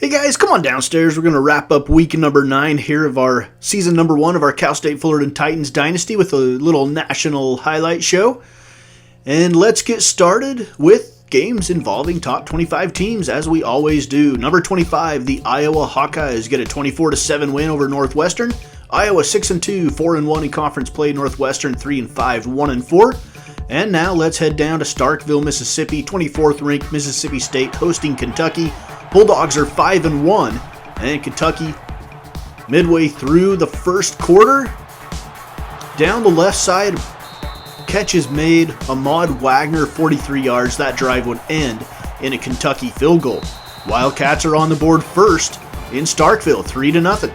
Hey guys, come on downstairs. We're going to wrap up week number 9 here of our season number 1 of our Cal State Fullerton Titans Dynasty with a little national highlight show. And let's get started with games involving top 25 teams, as we always do. Number 25, the Iowa Hawkeyes get a 24-7 win over Northwestern. Iowa 6-2, 4-1 in conference play. Northwestern 3-5, 1-4. And now let's head down to Starkville, Mississippi. 24th ranked Mississippi State hosting Kentucky. Bulldogs are 5-1, and Kentucky, midway through the first quarter, down the left side, catch is made. Ahmad Wagner, 43 yards. That drive would end in a Kentucky field goal. Wildcats are on the board first in Starkville, 3-0.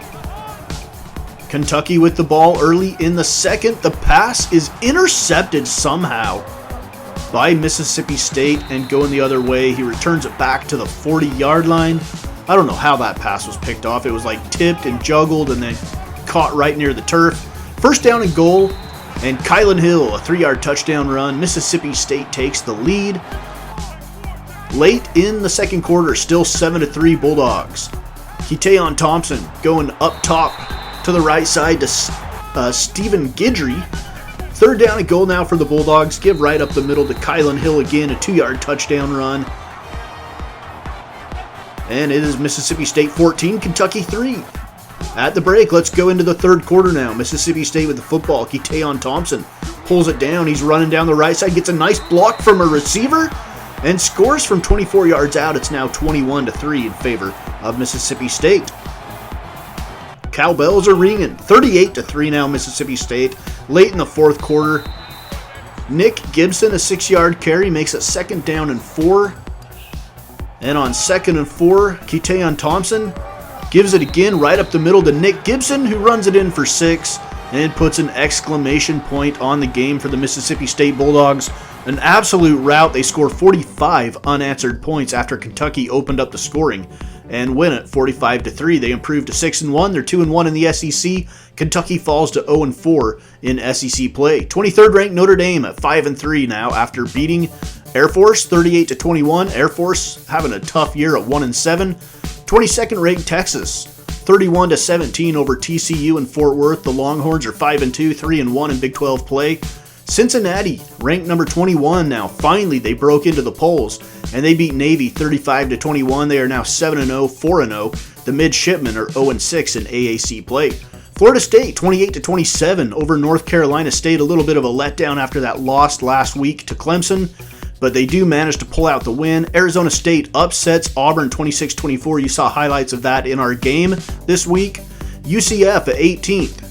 Kentucky with the ball early in the second. The pass is intercepted somehow by Mississippi State and going the other way. He returns it back to the 40-yard line. I don't know how that pass was picked off. It was like tipped and juggled and then caught right near the turf. First down and goal, and Kylan Hill, a 3-yard touchdown run. Mississippi State takes the lead. Late in the second quarter, still 7-3 Bulldogs. Keayon Thompson going up top to the right side to Stephen Guidry. Third down and goal now for the Bulldogs. Give right up the middle to Kylan Hill again, a 2-yard touchdown run. And it is Mississippi State 14, Kentucky 3. At the break, let's go into the third quarter now. Mississippi State with the football. Keayon Thompson pulls it down. He's running down the right side, gets a nice block from a receiver, and scores from 24 yards out. It's now 21-3 in favor of Mississippi State. Cowbells are ringing. 38-3 now Mississippi State. Late in the fourth quarter, Nick Gibson, a 6-yard carry, makes it 2nd down and 4. And on 2nd and 4, Keayon Thompson gives it again right up the middle to Nick Gibson, who runs it in for 6 and puts an exclamation point on the game for the Mississippi State Bulldogs. An absolute rout. They score 45 unanswered points after Kentucky opened up the scoring and win it 45-3. They improved to 6-1. They're 2-1 in the SEC. Kentucky falls to 0-4 in SEC play. 23rd ranked Notre Dame at 5-3 now after beating Air Force 38-21. Air Force having a tough year at 1-7. 22nd ranked Texas 31-17 over TCU in Fort Worth. The Longhorns are 5-2, 3-1 in Big 12 play. Cincinnati, ranked number 21 now. Finally, they broke into the polls, and they beat Navy 35-21. They are now 7-0, 4-0. The Midshipmen are 0-6 in AAC play. Florida State, 28-27 over North Carolina State. A little bit of a letdown after that loss last week to Clemson, but they do manage to pull out the win. Arizona State upsets Auburn 26-24. You saw highlights of that in our game this week. UCF at 18th.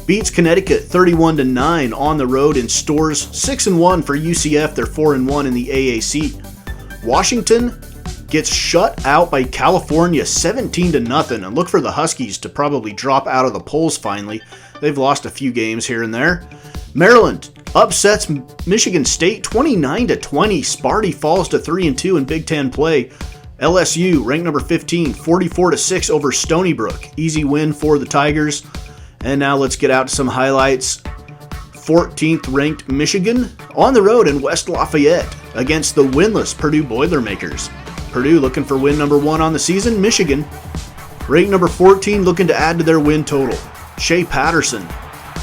Beats Connecticut 31-9 on the road in Stores. 6-1 for UCF. They're 4-1 in the AAC. Washington gets shut out by California 17-0. And look for the Huskies to probably drop out of the polls finally. They've lost a few games here and there. Maryland upsets Michigan State 29-20. Sparty falls to 3-2 in Big Ten play. LSU ranked number 15, 44-6 over Stony Brook. Easy win for the Tigers. And now let's get out to some highlights. 14th ranked Michigan on the road in West Lafayette against the winless Purdue Boilermakers. Purdue looking for win number 1 on the season. Michigan, ranked number 14, looking to add to their win total. Shea Patterson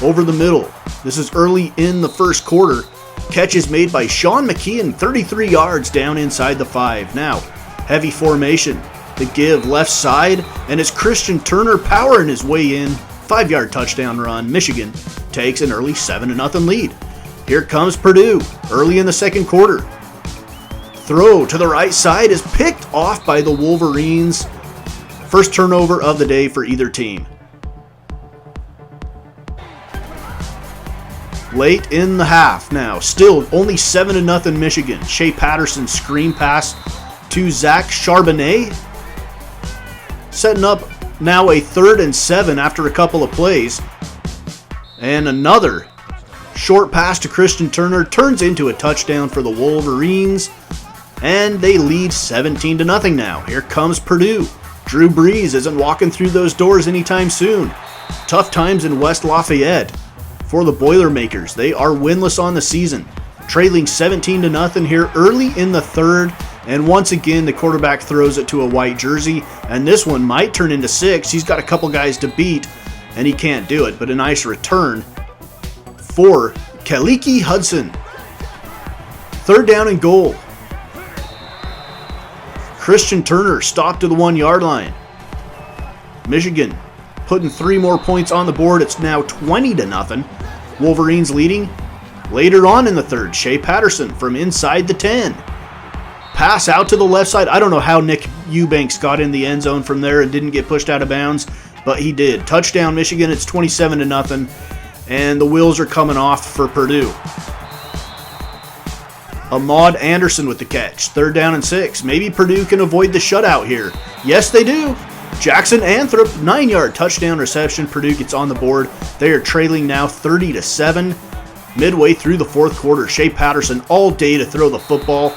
over the middle. This is early in the first quarter. Catch is made by Sean McKeon, 33 yards down inside the 5. Now, heavy formation. The give left side, and it's Christian Turner powering his way in. 5-yard touchdown run. Michigan takes an early 7-0 lead. Here comes Purdue early in the second quarter. Throw to the right side is picked off by the Wolverines. First turnover of the day for either team. Late in the half now. Still only 7-0 Michigan. Shea Patterson screen pass to Zach Charbonnet. Setting up now a 3rd and 7 after a couple of plays. And another short pass to Christian Turner turns into a touchdown for the Wolverines. And they lead 17-0 now. Here comes Purdue. Drew Brees isn't walking through those doors anytime soon. Tough times in West Lafayette for the Boilermakers. They are winless on the season. Trailing 17-0 here early in the third. And once again, the quarterback throws it to a white jersey And this one might turn into 6. He's got a couple guys to beat, and he can't do it. But a nice return for Kaliki Hudson. 3rd down and goal. Christian Turner stopped to the 1-yard line. Michigan putting 3 more points on the board. It's now 20-0. Wolverines leading. Later on in the third, Shea Patterson from inside the 10. Pass out to the left side. I don't know how Nick Eubanks got in the end zone from there and didn't get pushed out of bounds, but he did. Touchdown Michigan. It's 27-0, and the wheels are coming off for Purdue. Ahmad Anderson with the catch. 3rd down and 6. Maybe Purdue can avoid the shutout here. Yes, they do. Jackson Anthrop, 9-yard touchdown reception. Purdue gets on the board. They are trailing now 30-7. Midway through the 4th quarter, Shea Patterson all day to throw the football.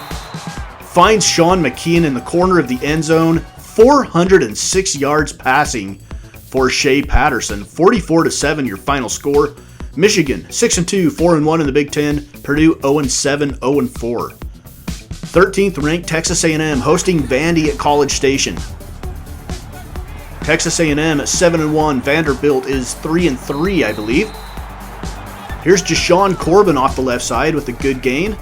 Finds Sean McKeon in the corner of the end zone. 406 yards passing for Shea Patterson. 44-7 your final score. Michigan 6-2, 4-1 in the Big Ten. Purdue 0-7, 0-4. 13th ranked Texas A&M hosting Vandy at College Station. Texas A&M at 7-1. Vanderbilt is 3-3, I believe. Here's Jashawn Corbin off the left side with a good gain.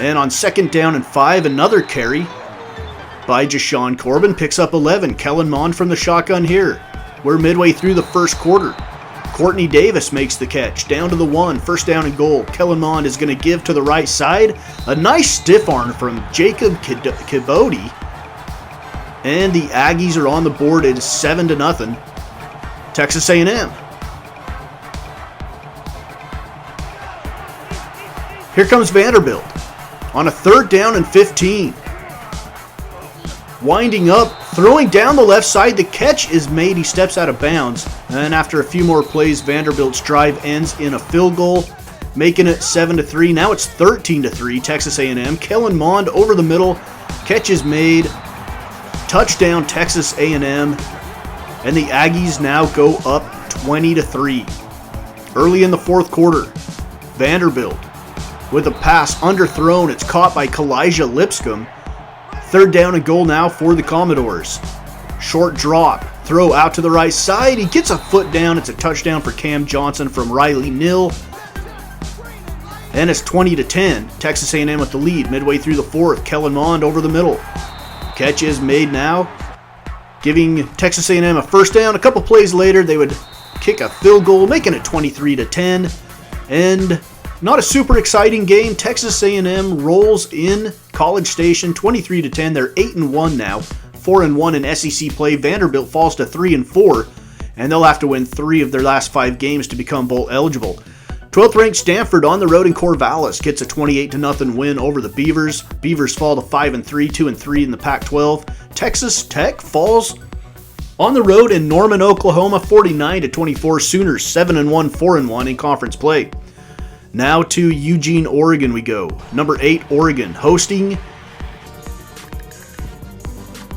And on 2nd down and 5, another carry by Jashawn Corbin. Picks up 11. Kellen Mond from the shotgun here. We're midway through the 1st quarter. Courtney Davis makes the catch. Down to the 1. 1st down and goal. Kellen Mond is going to give to the right side. A nice stiff arm from Jacob Kibodi. And the Aggies are on the board. It is 7-0. Texas A&M. Here comes Vanderbilt on a 3rd down and 15. Winding up, throwing down the left side. The catch is made. He steps out of bounds. And after a few more plays, Vanderbilt's drive ends in a field goal, making it 7-3. Now it's 13-3, Texas A&M. Kellen Mond over the middle. Catch is made. Touchdown, Texas A&M. And the Aggies now go up 20-3. Early in the 4th quarter, Vanderbilt with a pass underthrown. It's caught by Kalijah Lipscomb. 3rd down and goal now for the Commodores. Short drop. Throw out to the right side. He gets a foot down. It's a touchdown for Cam Johnson from Riley Nill. And it's 20-10. Texas A&M with the lead midway through the 4th. Kellen Mond over the middle. Catch is made now, giving Texas A&M a 1st down. A couple plays later, they would kick a field goal, making it 23-10. And not a super exciting game. Texas A&M rolls in College Station 23-10. They're 8-1 now, 4-1 in SEC play. Vanderbilt falls to 3-4, and they'll have to win 3 of their last 5 games to become bowl eligible. 12th ranked Stanford on the road in Corvallis gets a 28-0 win over the Beavers. Beavers fall to 5-3, 2-3 in the Pac-12. Texas Tech falls on the road in Norman, Oklahoma, 49-24. Sooners 7-1, 4-1 in conference play. Now to Eugene, Oregon we go. Number 8, Oregon, hosting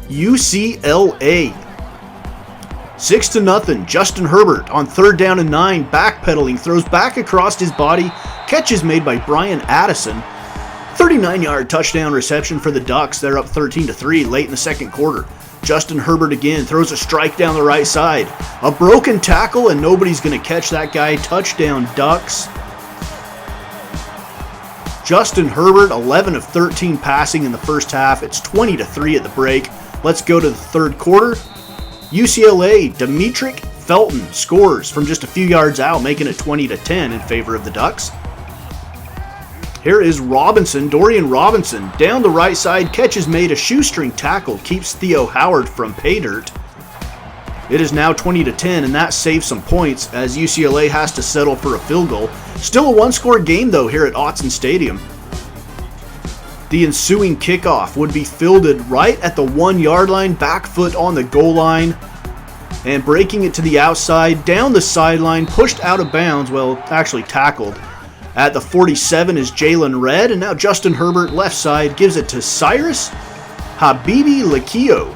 UCLA. 6-0. Justin Herbert on 3rd down and 9, backpedaling, throws back across his body. Catch is made by Brian Addison. 39-yard touchdown reception for the Ducks. They're up 13-3 late in the 2nd quarter. Justin Herbert again throws a strike down the right side. A broken tackle, and nobody's going to catch that guy. Touchdown, Ducks. Justin Herbert, 11 of 13 passing in the first half. It's 20-3 at the break. Let's go to the 3rd quarter. UCLA, Demetric Felton scores from just a few yards out, making it 20-10 in favor of the Ducks. Here is Robinson, Dorian Robinson, down the right side. Catch is made. A shoestring tackle keeps Theo Howard from pay dirt. It is now 20-10, and that saves some points as UCLA has to settle for a field goal. Still a one-score game, though, here at Autzen Stadium. The ensuing kickoff would be fielded right at the 1-yard line, back foot on the goal line, and breaking it to the outside, down the sideline, pushed out of bounds, well, actually tackled. At the 47 is Jalen Redd, and now Justin Herbert, left side, gives it to Cyrus Habibi Lakio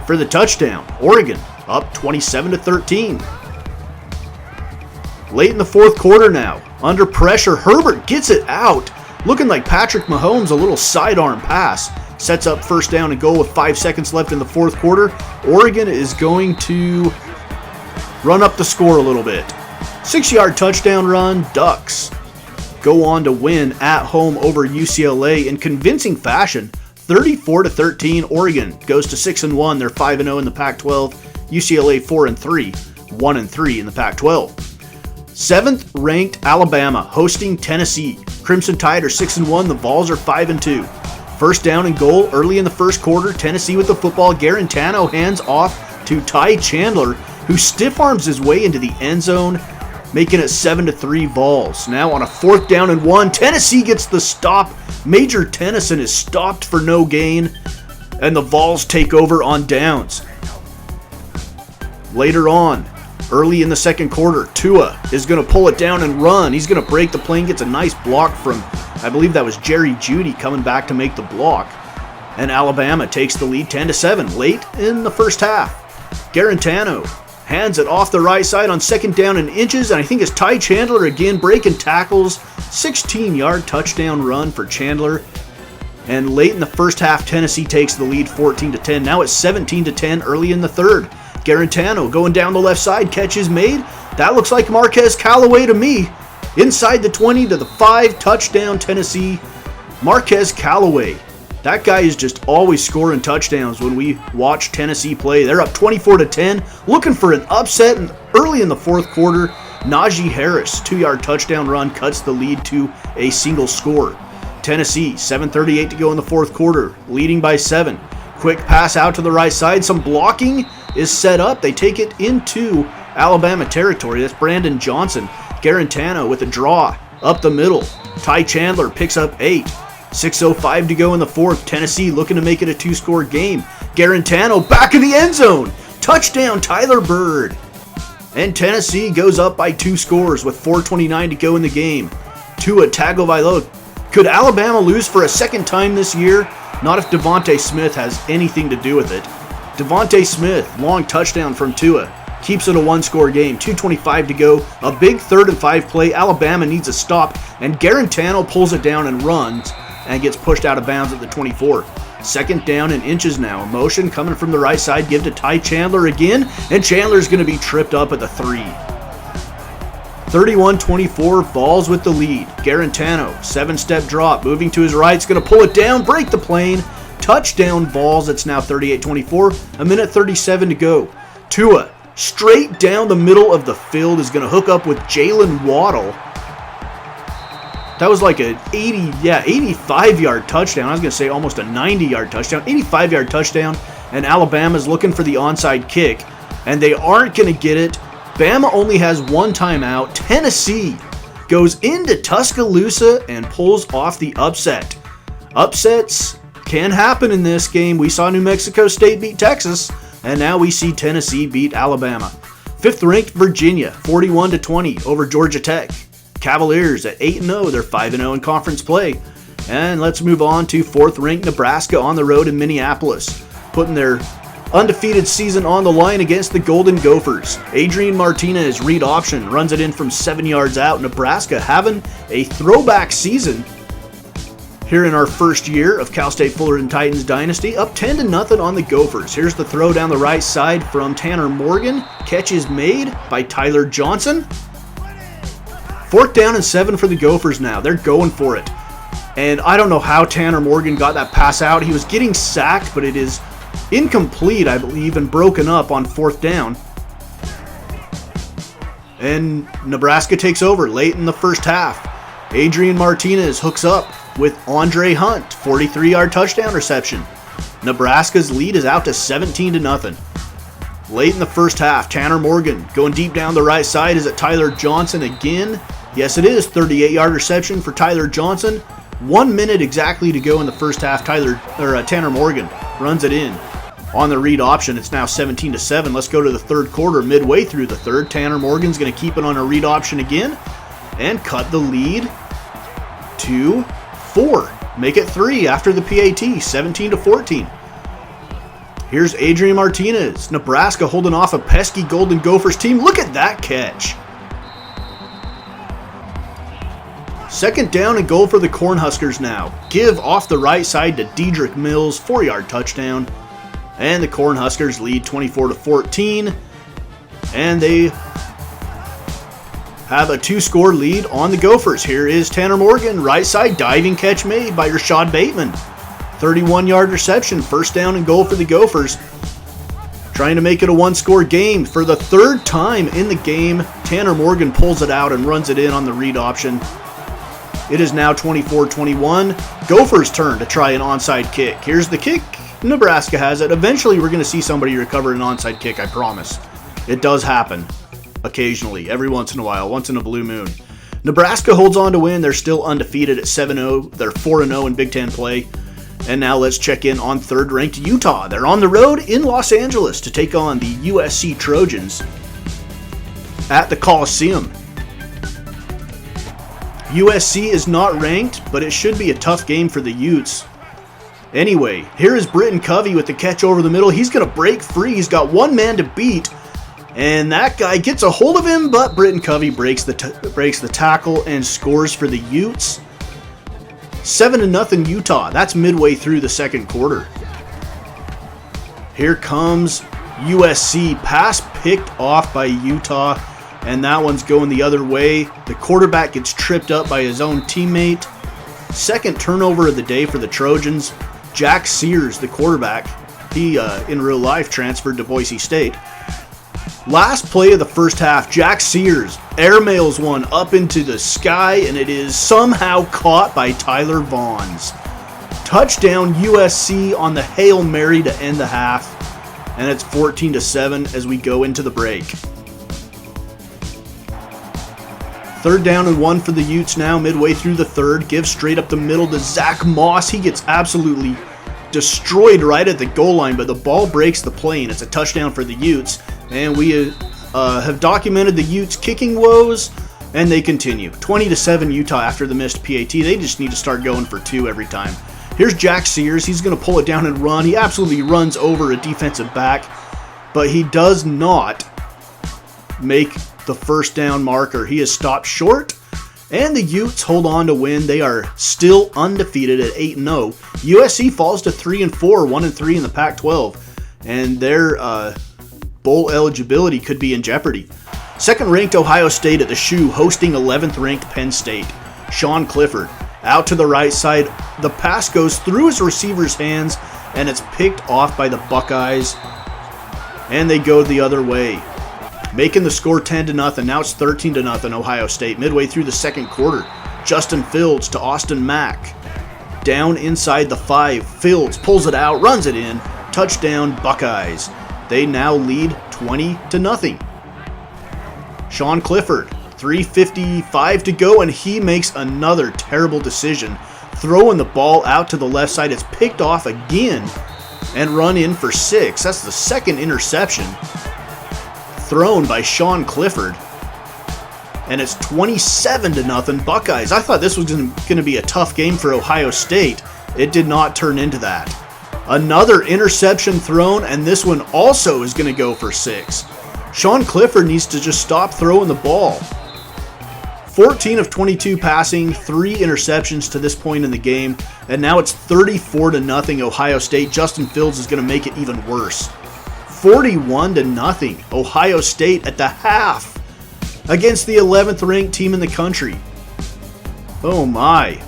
for the touchdown. Oregon up 27-13. Late in the 4th quarter now, under pressure, Herbert gets it out, looking like Patrick Mahomes, a little sidearm pass. Sets up first down and goal with 5 seconds left in the fourth quarter. Oregon is going to run up the score a little bit. 6-yard touchdown run. Ducks go on to win at home over UCLA in convincing fashion. 34-13. Oregon goes to 6-1. They're 5-0 in the Pac-12. UCLA 4-3, 1-3 in the Pac-12. 7th ranked Alabama hosting Tennessee. Crimson Tide are 6-1. The Vols are 5-2. First down and goal early in the first quarter. Tennessee with the football. Garantano hands off to Ty Chandler, who stiff arms his way into the end zone, making it 7-3 Vols. Now on a 4th down and 1, Tennessee gets the stop. Major Tennyson is stopped for no gain, and the Vols take over on downs. Later on, early in the second quarter, Tua is going to pull it down and run. He's going to break the plane, gets a nice block from, I believe that was Jerry Jeudy coming back to make the block. And Alabama takes the lead 10-7 late in the first half. Garantano hands it off the right side on 2nd down and inches, and I think it's Ty Chandler again breaking tackles. 16-yard touchdown run for Chandler. And late in the first half, Tennessee takes the lead 14-10. Now it's 17-10 early in the third. Garantano going down the left side, catch is made. That looks like Marquez Callaway to me. Inside the 20 to the 5, touchdown Tennessee. Marquez Callaway. That guy is just always scoring touchdowns when we watch Tennessee play. They're up 24-10, looking for an upset, and early in the fourth quarter, Najee Harris, 2-yard touchdown run, cuts the lead to a single score. Tennessee, 7:38 to go in the fourth quarter, leading by 7. Quick pass out to the right side, some blocking is set up. They take it into Alabama territory. That's Brandon Johnson. Garantano with a draw up the middle. Ty Chandler picks up 8. 6:05 to go in the fourth. Tennessee looking to make it a 2-score game. Garantano back in the end zone. Touchdown Tyler Bird. And Tennessee goes up by 2 scores with 4:29 to go in the game. Tua Tagovailoa. Could Alabama lose for a second time this year? Not if Devontae Smith has anything to do with it. Devontae Smith, long touchdown from Tua. Keeps it a 1-score game. 2:25 to go. A big 3rd and 5 play. Alabama needs a stop, and Garantano pulls it down and runs and gets pushed out of bounds at the 24. 2nd down and inches now. Motion coming from the right side. Give to Ty Chandler again, and Chandler's going to be tripped up at the 3. 31-24, Vols with the lead. Garantano, 7-step drop, moving to his right, is going to pull it down, break the plane. Touchdown Vols. It's now 38-24, 1:37 to go. Tua, straight down the middle of the field, is going to hook up with Jalen Waddle. That was like an 85-yard touchdown. I was going to say almost a 90-yard touchdown. 85-yard touchdown, and Alabama's looking for the onside kick, and they aren't going to get it. Bama only has 1 timeout. Tennessee goes into Tuscaloosa and pulls off the upset. Upsets can happen in this game. We saw New Mexico State beat Texas, and now we see Tennessee beat Alabama. 5th-ranked Virginia, 41-20 over Georgia Tech. Cavaliers at 8-0. They're 5-0 in conference play. And let's move on to 4th-ranked Nebraska on the road in Minneapolis, putting their undefeated season on the line against the Golden Gophers. Adrian Martinez, read option, runs it in from 7 yards out. Nebraska having a throwback season here in our first year of Cal State Fullerton Titans Dynasty. Up 10-0 on the Gophers. Here's the throw down the right side from Tanner Morgan. Catch is made by Tyler Johnson. 4th down and 7 for the Gophers now. They're going for it. And I don't know how Tanner Morgan got that pass out. He was getting sacked, but it is incomplete, I believe, and broken up on 4th down. And Nebraska takes over late in the first half. Adrian Martinez hooks up with Andre Hunt, 43-yard touchdown reception. Nebraska's lead is out to 17-0. Late in the first half, Tanner Morgan going deep down the right side. Is it Tyler Johnson again? Yes, it is. 38-yard reception for Tyler Johnson. 1 minute exactly to go in the first half. Tanner Morgan runs it in. On the read option, it's now 17-7. Let's go to the third quarter. Midway through the third, Tanner Morgan's going to keep it on a read option again and cut the lead to 4. Make it 3 after the PAT, 17-14. Here's Adrian Martinez. Nebraska holding off a pesky Golden Gophers team. Look at that catch. Second down and goal for the Cornhuskers now. Give off the right side to Dedrick Mills, 4-yard touchdown. And the Cornhuskers lead 24-14. And they have a 2-score lead on the Gophers. Here is Tanner Morgan, right side, diving catch made by Rashad Bateman. 31-yard reception, first down and goal for the Gophers. Trying to make it a 1-score game. For the third time in the game, Tanner Morgan pulls it out and runs it in on the read option. It is now 24-21. Gophers' turn to try an onside kick. Here's the kick. Nebraska has it. Eventually, we're going to see somebody recover an onside kick, I promise. It does happen occasionally, every once in a while, once in a blue moon. Nebraska holds on to win. They're still undefeated at 7-0. They're 4-0 in Big Ten play. And now let's check in on third-ranked Utah. They're on the road in Los Angeles to take on the USC Trojans at the Coliseum. USC is not ranked, but it should be a tough game for the Utes. Anyway, here is Britton Covey with the catch over the middle. He's going to break free. He's got one man to beat, and that guy gets a hold of him, but Britton Covey breaks the tackle and scores for the Utes. 7-0 Utah. That's midway through the second quarter. Here comes USC. Pass picked off by Utah, and that one's going the other way. The quarterback gets tripped up by his own teammate. Second turnover of the day for the Trojans. Jack Sears, the quarterback, he in real life transferred to Boise State. Last play of the first half, Jack Sears airmails one up into the sky, and it is somehow caught by Tyler Vaughns. Touchdown USC on the Hail Mary to end the half, and it's 14-7 as we go into the break. Third down and 1 for the Utes now, midway through the third. Give straight up the middle to Zach Moss. He gets absolutely destroyed right at the goal line, but the ball breaks the plane. It's a touchdown for the Utes, and we have documented the Utes' kicking woes, and they continue. 20-7 Utah after the missed PAT. They just need to start going for 2 every time. Here's Jack Sears. He's going to pull it down and run. He absolutely runs over a defensive back, but he does not make the first down marker. He is stopped short, and the Utes hold on to win. They are still undefeated at 8-0. USC falls to 3-4, 1-3 in the Pac-12, and their bowl eligibility could be in jeopardy. Second-ranked Ohio State at the Shoe, hosting 11th-ranked Penn State. Sean Clifford out to the right side. The pass goes through his receiver's hands, and it's picked off by the Buckeyes, and they go the other way, making the score 10-0. Now it's 13-0 Ohio State. Midway through the second quarter, Justin Fields to Austin Mack. Down inside the 5. Fields pulls it out, runs it in. Touchdown Buckeyes. They now lead 20-0. Sean Clifford, 3:55 to go, and he makes another terrible decision. Throwing the ball out to the left side. It's picked off again and run in for 6. That's the second interception thrown by Sean Clifford, and it's 27-0 Buckeyes. I thought this was going to be a tough game for Ohio State. It did not turn into that. Another interception thrown, and this one also is going to go for 6. Sean Clifford needs to just stop throwing the ball. 14 of 22 passing, 3 interceptions to this point in the game, and now it's 34-0 Ohio State. Justin Fields is going to make it even worse. 41-0 Ohio State at the half against the 11th ranked team in the country. Oh my.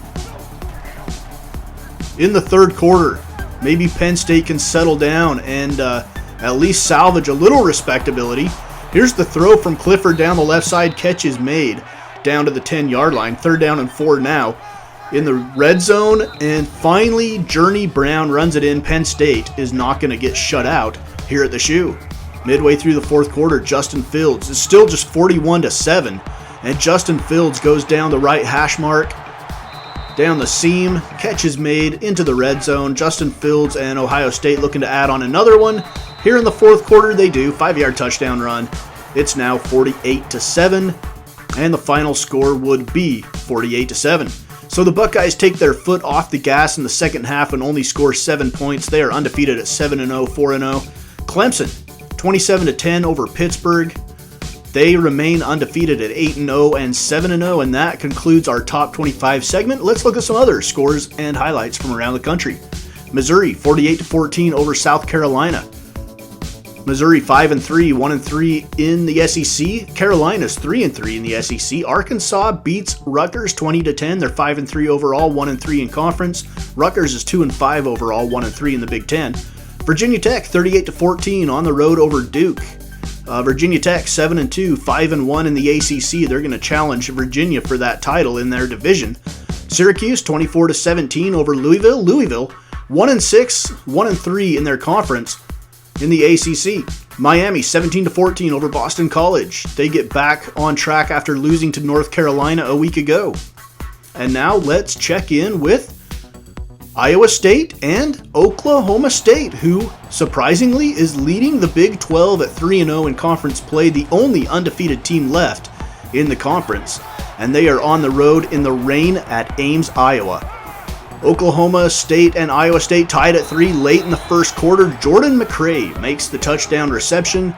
In the third quarter, maybe Penn State can settle down and at least salvage a little respectability. Here's the throw from Clifford down the left side. Catch is made down to the 10-yard line. Third down and 4 now in the red zone, and finally Journey Brown runs it in. Penn State is not going to get shut out here at the Shoe. Midway through the fourth quarter, Justin Fields is still just 41-7, and Justin Fields goes down the right hash mark, down the seam, catch is made into the red zone. Justin Fields and Ohio State looking to add on another one. Here in the fourth quarter they do. 5-yard touchdown run. It's now 48-7, and the final score would be 48-7. So the Buckeyes take their foot off the gas in the second half and only score 7 points. They are undefeated at 7-0, 4-0. Clemson, 27-10 over Pittsburgh. They remain undefeated at 8-0 and 7-0, and that concludes our top 25 segment. Let's look at some other scores and highlights from around the country. Missouri 48-14 over South Carolina. Missouri 5-3, 1-3 in the SEC. Carolina's 3-3 in the SEC. Arkansas beats Rutgers 20-10. They're 5-3 overall, 1-3 in conference. Rutgers is 2-5 overall, 1-3 in the Big Ten. Virginia Tech 38-14 on the road over Duke. Virginia Tech 7-2, 5-1 in the ACC. They're going to challenge Virginia for that title in their division. Syracuse 24-17 over Louisville. Louisville 1-6, 1-3 in their conference in the ACC. Miami 17-14 over Boston College. They get back on track after losing to North Carolina a week ago. And now let's check in with Iowa State and Oklahoma State, who surprisingly is leading the Big 12 at 3-0 in conference play, the only undefeated team left in the conference. And they are on the road in the rain at Ames, Iowa. Oklahoma State and Iowa State tied at 3 late in the first quarter. Jordan McRae makes the touchdown reception.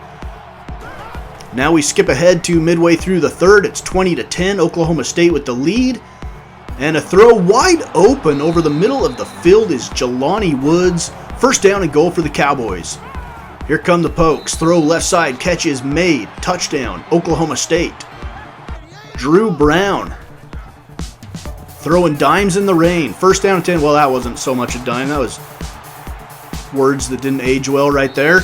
Now we skip ahead to midway through the third. It's 20-10, Oklahoma State with the lead. And a throw wide open over the middle of the field is Jelani Woods. First down and goal for the Cowboys. Here come the Pokes. Throw left side, catch is made. Touchdown, Oklahoma State. Drew Brown throwing dimes in the rain. First down and 10. Well, that wasn't so much a dime. That was words that didn't age well right there.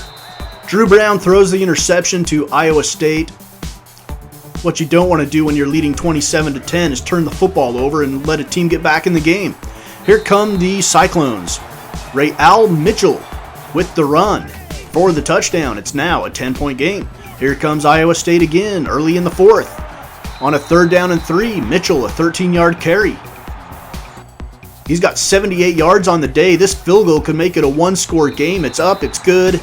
Drew Brown throws the interception to Iowa State. What you don't want to do when you're leading 27-10 is turn the football over and let a team get back in the game. Here come the Cyclones. Real Mitchell with the run for the touchdown. It's now a 10-point game. Here comes Iowa State again early in the fourth. On a third down and 3, Mitchell a 13-yard carry. He's got 78 yards on the day. This field goal could make it a one-score game. It's up, it's good.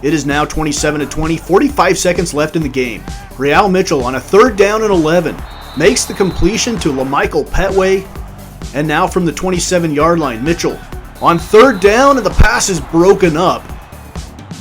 It is now 27-20, 45 seconds left in the game. Real Mitchell on a third down and 11 makes the completion to LaMichael Petway. And now from the 27-yard line, Mitchell on third down, and the pass is broken up,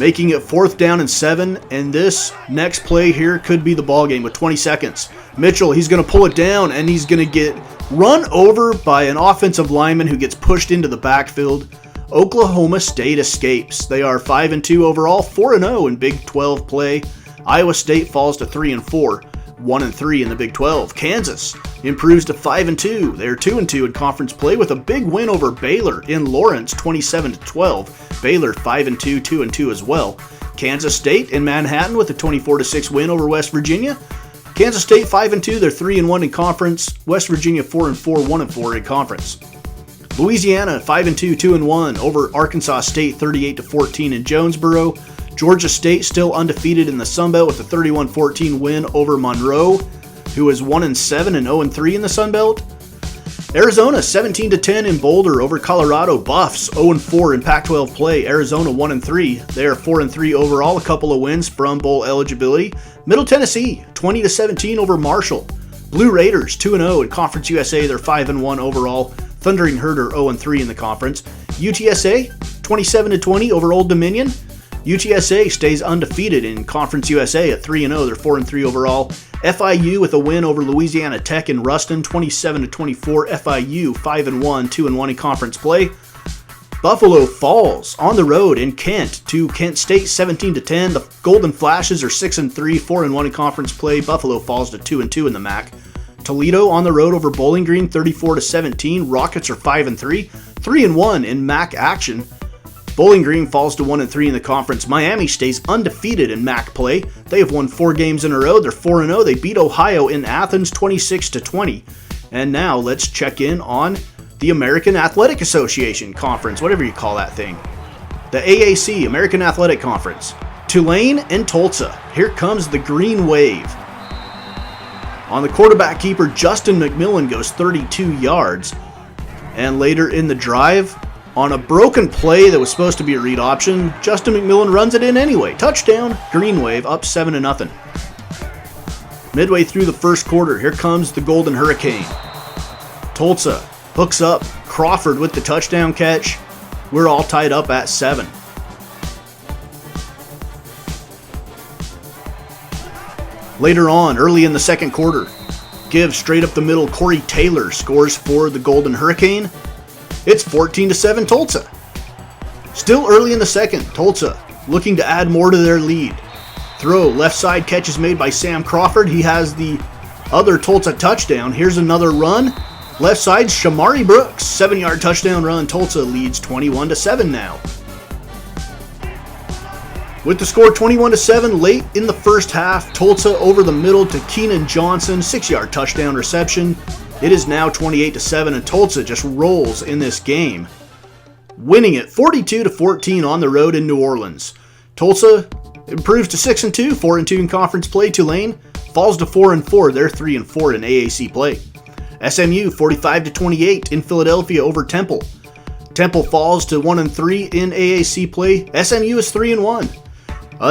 making it fourth down and 7. And this next play here could be the ball game with 20 seconds. Mitchell, he's going to pull it down, and he's going to get run over by an offensive lineman who gets pushed into the backfield. Oklahoma State escapes. They are 5-2 overall, 4-0 in Big 12 play. Iowa State falls to 3-4, 1-3 in the Big 12. Kansas improves to 5-2. They're 2-2 in conference play with a big win over Baylor in Lawrence, 27-12. Baylor 5-2, 2-2 as well. Kansas State in Manhattan with a 24-6 win over West Virginia. Kansas State 5-2, they're 3-1 in conference. West Virginia 4-4, 1-4 in conference. Louisiana 5-2, 2-1 over Arkansas State, 38-14 in Jonesboro. Georgia State still undefeated in the Sun Belt with a 31-14 win over Monroe, who is 1-7 and 0-3 in the Sun Belt. Arizona 17-10 in Boulder over Colorado. Buffs 0-4 in Pac-12 play. Arizona 1-3. They are 4-3 overall, a couple of wins from bowl eligibility. Middle Tennessee 20-17 over Marshall. Blue Raiders 2-0 in Conference USA. They're 5-1 overall. Thundering Herd are 0-3 in the conference. UTSA 27-20 over Old Dominion. UTSA stays undefeated in Conference USA at 3-0. They're 4-3 overall. FIU with a win over Louisiana Tech in Ruston, 27-24. FIU 5-1, 2-1 in conference play. Buffalo falls on the road in Kent to Kent State, 17-10. The Golden Flashes are 6-3, 4-1 in conference play. Buffalo falls to 2-2 in the MAC. Toledo on the road over Bowling Green, 34-17. Rockets are 5-3, 3-1 in MAC action. Bowling Green falls to 1-3 in the conference. Miami stays undefeated in MAC play. They have won 4 games in a row. They're 4-0. They beat Ohio in Athens 26-20. And now let's check in on the American Athletic Association Conference, whatever you call that thing. The AAC, American Athletic Conference. Tulane and Tulsa. Here comes the Green Wave. On the quarterback keeper, Justin McMillan goes 32 yards. And later in the drive, on a broken play that was supposed to be a read option, Justin McMillan runs it in anyway. Touchdown, Green Wave, up 7-0. Midway through the first quarter, here comes the Golden Hurricane. Tulsa hooks up Crawford with the touchdown catch. We're all tied up at 7. Later on, early in the second quarter, give straight up the middle, Corey Taylor scores for the Golden Hurricane. It's 14-7 Tulsa. Still early in the second, Tulsa looking to add more to their lead. Throw, left side catch is made by Sam Crawford. He has the other Tulsa touchdown. Here's another run. Left side, Shamari Brooks, 7-yard touchdown run. Tulsa leads 21-7 now. With the score 21-7 late in the first half, Tulsa over the middle to Keenan Johnson, 6-yard touchdown reception. It is now 28-7 and Tulsa just rolls in this game, winning it 42-14 on the road in New Orleans. Tulsa improves to 6-2, 4-2 in conference play. Tulane falls to 4-4. They're 3-4 in AAC play. SMU 45-28 in Philadelphia over Temple. Temple falls to 1-3 in AAC play. SMU is 3-1.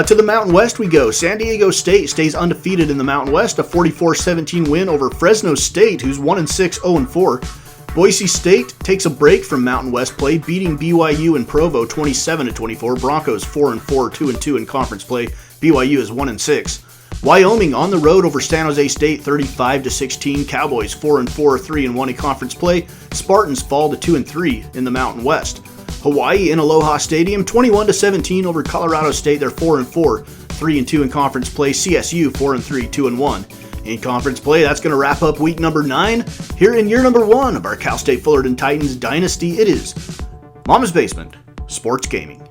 To the Mountain West we go. San Diego State stays undefeated in the Mountain West, a 44-17 win over Fresno State, who's 1-6, 0-4. Boise State takes a break from Mountain West play, beating BYU and Provo 27-24. Broncos 4-4, 2-2 in conference play. BYU is 1-6. Wyoming on the road over San Jose State 35-16. Cowboys 4-4, 3-1 in conference play. Spartans fall to 2-3 in the Mountain West. Hawaii in Aloha Stadium 21-17 over Colorado State. They're 4-4, 3-2 in conference play. CSU 4-3, 2-1 in conference play. That's going to wrap up week number 9 here in year number 1 of our Cal State Fullerton Titans dynasty. It is Mama's Basement Sports Gaming.